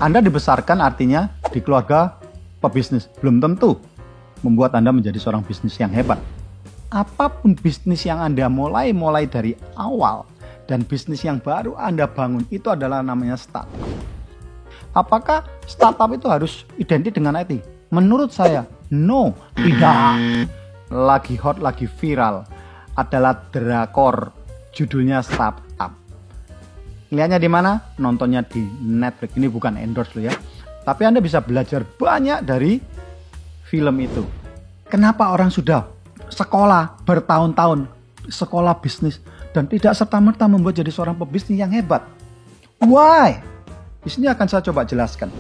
Anda dibesarkan artinya di keluarga pebisnis. Belum tentu membuat Anda menjadi seorang bisnis yang hebat. Apapun bisnis yang Anda mulai dari awal dan bisnis yang baru Anda bangun itu adalah namanya startup. Apakah startup itu harus identik dengan IT? Menurut saya, no, tidak. Lagi hot, lagi viral adalah drakor, judulnya Startup. Lihatnya di mana? Nontonnya di Netflix. Ini bukan endorse loh ya. Tapi Anda bisa belajar banyak dari film itu. Kenapa orang sudah sekolah bertahun-tahun, sekolah bisnis, dan tidak serta-merta membuat jadi seorang pebisnis yang hebat? Why? Di sini akan saya coba jelaskan.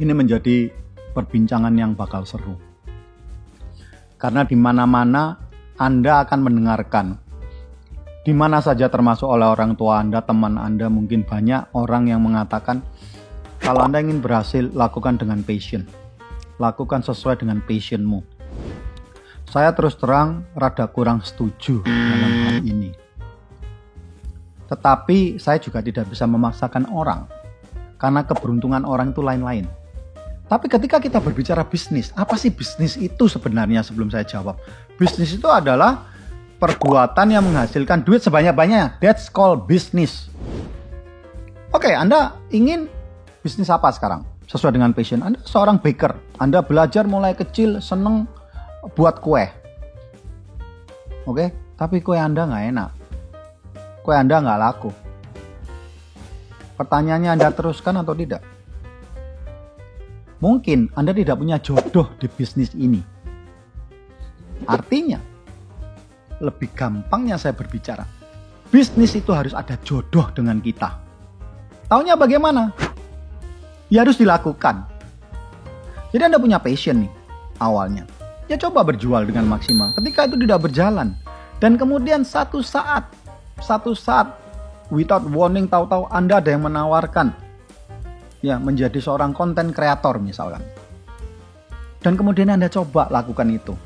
Ini menjadi perbincangan yang bakal seru. Karena di mana-mana Anda akan mendengarkan. Di mana saja termasuk oleh orang tua Anda, teman Anda, mungkin banyak orang yang mengatakan kalau Anda ingin berhasil, lakukan dengan passion. Lakukan sesuai dengan passionmu. Saya terus terang rada kurang setuju dalam hal ini. Tetapi saya juga tidak bisa memaksakan orang. Karena keberuntungan orang itu lain-lain. Tapi ketika kita berbicara bisnis, apa sih bisnis itu sebenarnya sebelum saya jawab? Bisnis itu adalah perbuatan yang menghasilkan duit sebanyak-banyaknya. That's called business. Oke, Anda ingin bisnis apa sekarang? Sesuai dengan passion. Anda seorang baker. Anda belajar mulai kecil, seneng buat kue. Oke, tapi kue Anda nggak enak. Kue Anda nggak laku. Pertanyaannya, Anda teruskan atau tidak? Mungkin Anda tidak punya jodoh di bisnis ini. Artinya, lebih gampangnya saya berbicara. Bisnis itu harus ada jodoh dengan kita. Taunya bagaimana? Ya harus dilakukan. Jadi Anda punya passion nih awalnya. Ya coba berjual dengan maksimal. Ketika itu tidak berjalan. Dan kemudian satu saat without warning, tahu-tahu Anda ada yang menawarkan ya menjadi seorang konten kreator misalkan. Dan kemudian Anda coba lakukan itu.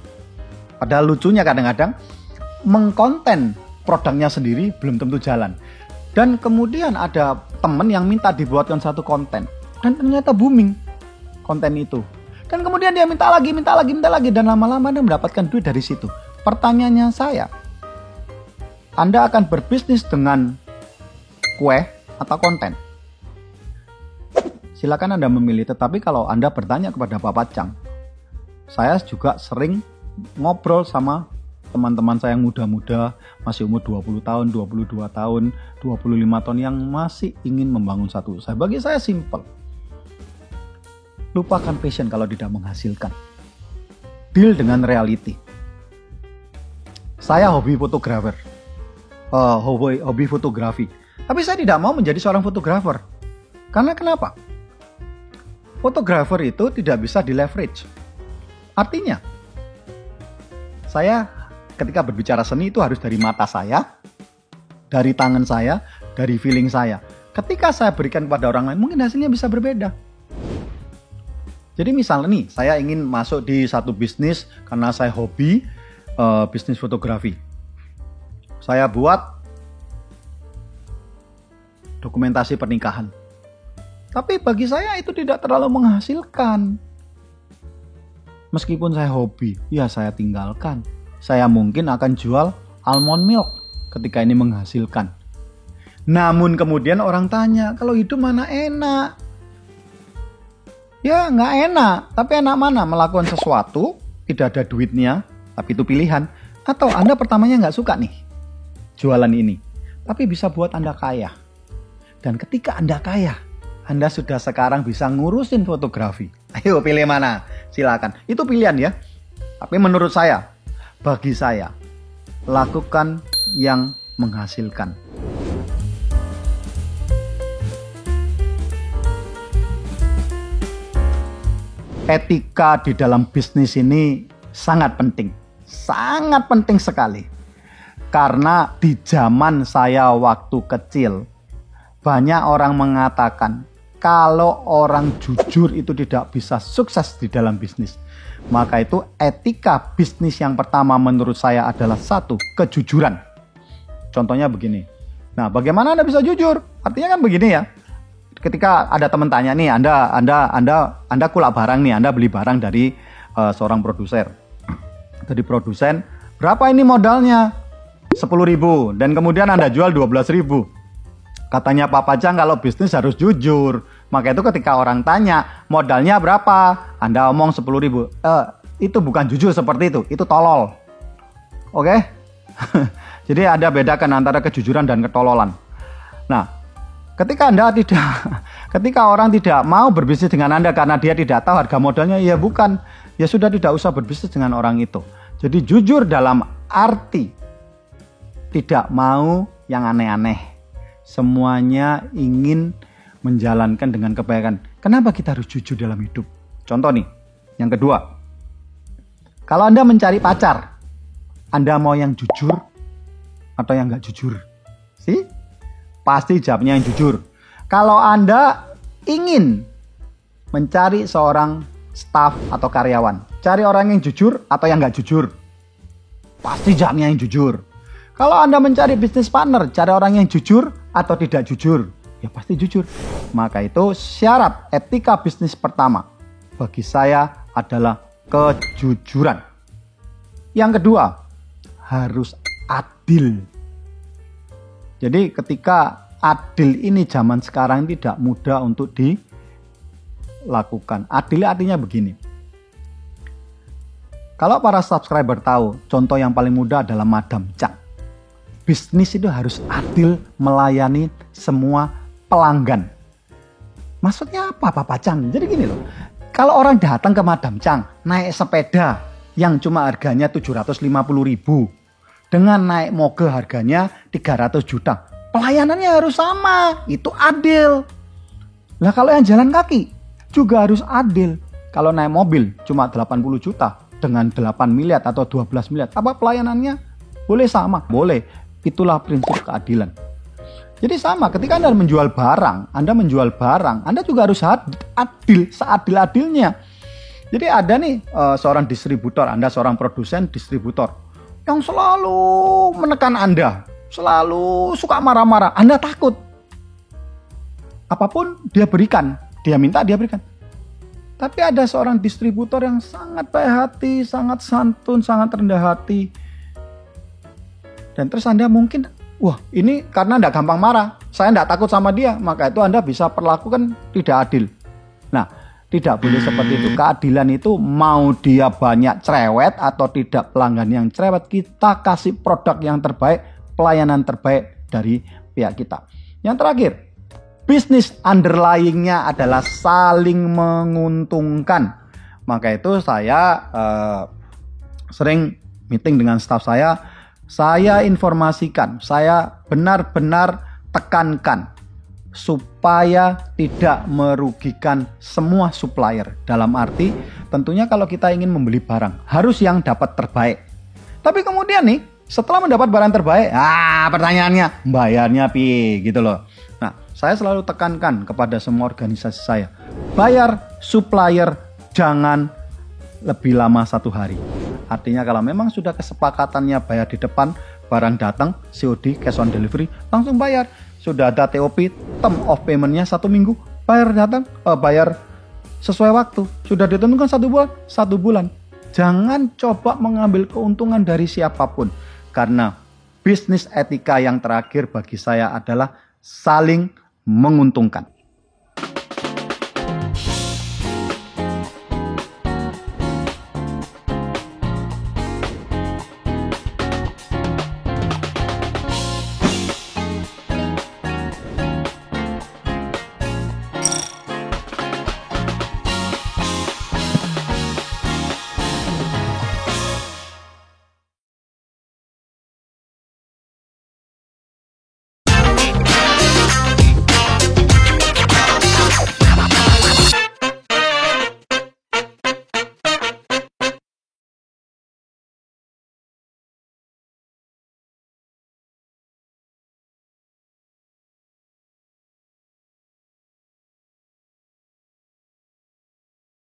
Padahal lucunya kadang-kadang mengkonten produknya sendiri belum tentu jalan. Dan kemudian ada teman yang minta dibuatkan satu konten. Dan ternyata booming konten itu. Dan kemudian dia minta lagi. Dan lama-lama Anda mendapatkan duit dari situ. Pertanyaannya saya, Anda akan berbisnis dengan kue atau konten? Silakan Anda memilih, tetapi kalau Anda bertanya kepada Bapak Chang, saya juga sering ngobrol sama teman-teman saya yang muda-muda, masih umur 20 tahun, 22 tahun, 25 tahun yang masih ingin membangun satu usaha. Bagi saya simple. Lupakan passion kalau tidak menghasilkan. Deal dengan reality. Saya hobi fotografer. Hobi fotografi. Tapi saya tidak mau menjadi seorang fotografer. Karena kenapa? Fotografer itu tidak bisa di-leverage. Artinya, saya ketika berbicara seni itu harus dari mata saya, dari tangan saya, dari feeling saya. Ketika saya berikan kepada orang lain, mungkin hasilnya bisa berbeda. Jadi misalnya nih, saya ingin masuk di satu bisnis karena saya hobi bisnis fotografi. Saya buat dokumentasi pernikahan. Tapi bagi saya itu tidak terlalu menghasilkan. Meskipun saya hobi, ya saya tinggalkan. Saya mungkin akan jual almond milk ketika ini menghasilkan. Namun kemudian orang tanya, kalau hidup mana enak? Ya nggak enak, tapi enak mana? Melakukan sesuatu, tidak ada duitnya, tapi itu pilihan. Atau Anda pertamanya nggak suka nih jualan ini, tapi bisa buat Anda kaya. Dan ketika Anda kaya, Anda sudah sekarang bisa ngurusin fotografi. Ayo pilih mana? Silakan. Itu pilihan ya. Tapi menurut saya, bagi saya, lakukan yang menghasilkan. etika di dalam bisnis ini sangat penting sekali. Karena di zaman saya waktu kecil, banyak orang mengatakan kalau orang jujur itu tidak bisa sukses di dalam bisnis. Maka itu etika bisnis yang pertama menurut saya adalah satu, kejujuran. Contohnya begini. Nah, bagaimana Anda bisa jujur? Artinya kan begini ya. Ketika ada teman tanya nih, Anda kulak barang nih, Anda beli barang dari seorang produser. Dari produsen, berapa ini modalnya? 10.000 dan kemudian Anda jual 12.000. Katanya Pak Pajang kalau bisnis harus jujur. Maka itu ketika orang tanya modalnya berapa, Anda omong 10.000. Itu bukan jujur seperti itu tolol. Oke? Jadi ada bedakan antara kejujuran dan ketololan. Nah, ketika orang tidak mau berbisnis dengan Anda karena dia tidak tahu harga modalnya, ya bukan, ya sudah tidak usah berbisnis dengan orang itu. Jadi jujur dalam arti tidak mau yang aneh-aneh. Semuanya ingin menjalankan dengan kebaikan. Kenapa kita harus jujur dalam hidup? Contoh nih, yang kedua. Kalau Anda mencari pacar, Anda mau yang jujur atau yang nggak jujur? Sih? Pasti jawabnya yang jujur. Kalau Anda ingin mencari seorang staf atau karyawan, cari orang yang jujur atau yang nggak jujur? Pasti jawabnya yang jujur. Kalau Anda mencari bisnis partner, cari orang yang jujur atau tidak jujur? Ya pasti jujur. Maka itu syarat etika bisnis pertama bagi saya adalah kejujuran. Yang kedua, harus adil. Jadi ketika adil ini zaman sekarang tidak mudah untuk dilakukan. Adil artinya begini. Kalau para subscriber tahu, contoh yang paling mudah adalah Madam Chang. Bisnis itu harus adil melayani semua pelanggan. Maksudnya apa Pak Pajang? Jadi gini loh, kalau orang datang ke Madam Chang naik sepeda yang cuma harganya 750.000 dengan naik moge harganya 300 juta, pelayanannya harus sama, itu adil. Lah kalau yang jalan kaki juga harus adil. Kalau naik mobil cuma 80 juta dengan 8 miliar atau 12 miliar, apa pelayanannya boleh sama? Boleh. Itulah prinsip keadilan. Jadi sama, ketika Anda menjual barang, Anda juga harus adil, seadil-adilnya. Jadi ada nih seorang distributor, Anda seorang produsen distributor yang selalu menekan Anda, selalu suka marah-marah, Anda takut. Apapun dia berikan, dia minta dia berikan. Tapi ada seorang distributor yang sangat baik hati, sangat santun, sangat rendah hati. Dan terus Anda mungkin, wah ini karena Anda gampang marah, saya tidak takut sama dia, maka itu Anda bisa perlakukan tidak adil. Nah, tidak boleh seperti itu. Keadilan itu mau dia banyak cerewet atau tidak pelanggan yang cerewet, kita kasih produk yang terbaik, pelayanan terbaik dari pihak kita. Yang terakhir, bisnis underlying-nya adalah saling menguntungkan. Maka itu saya sering meeting dengan staf saya informasikan, saya benar-benar tekankan supaya tidak merugikan semua supplier. Dalam arti, tentunya kalau kita ingin membeli barang, harus yang dapat terbaik. Tapi kemudian nih, setelah mendapat barang terbaik, pertanyaannya, bayarnya pi, gitu loh. Nah, saya selalu tekankan kepada semua organisasi saya, bayar supplier jangan lebih lama 1 hari. Artinya kalau memang sudah kesepakatannya bayar di depan, barang datang, COD, cash on delivery, langsung bayar. Sudah ada TOP, term of payment-nya 1 minggu, bayar sesuai waktu. Sudah ditentukan 1 bulan. Jangan coba mengambil keuntungan dari siapapun. Karena bisnis etika yang terakhir bagi saya adalah saling menguntungkan.